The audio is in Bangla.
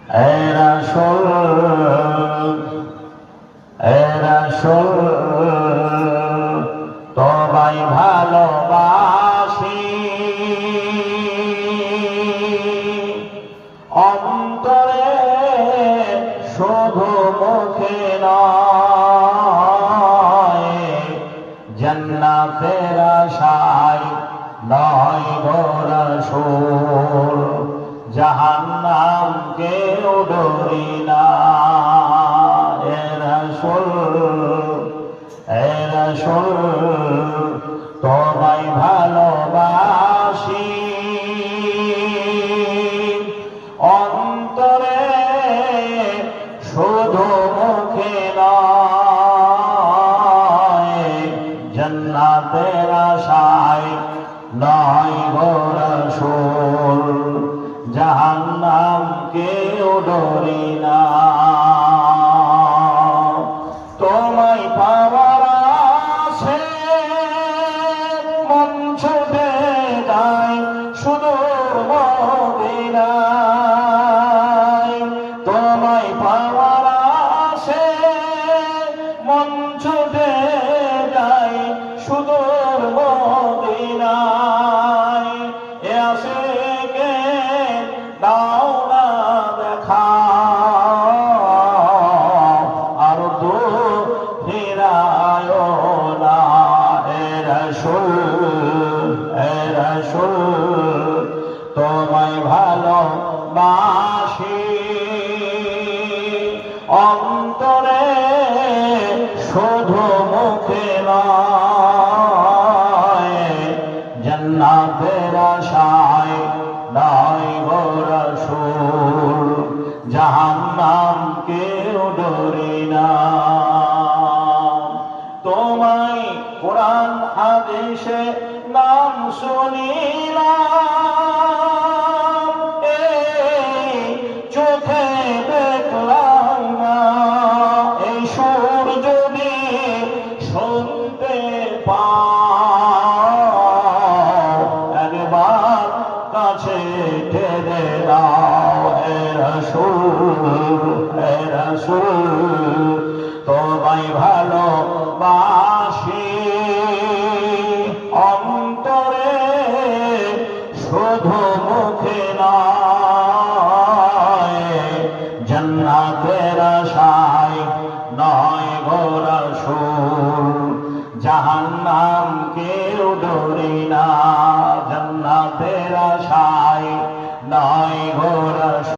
এ রাসূল তোমায় ভালোবাসি অন্তরে শুধু মুখে নয়, জান্নাতের আশায় নয় গো রাসূল, জাহান্নাম কেউ ডরি না। এ রাসূল তোমায় ভালোবাসি অন্তরে শুধু মুখে নয়, জান্নাতের আশায় নয় গো রাসূল, জাহান্নাম কেউ ডরি না। তোমায় পাওয়ার আশে মন ছুটে যায় সুদূর মদিনায়, তোমায় পাওয়ার আশে মন ছুটে যায় সুদূর মদিনায়। এ আশিকে দাও না দেখা আর তো ফিরায় না। এ রাসূল তোমায় ভালোবাসি অন্তরে শুধু মুখে নয়, জান্নাতের আশায় নয় গো রাসূল, জাহান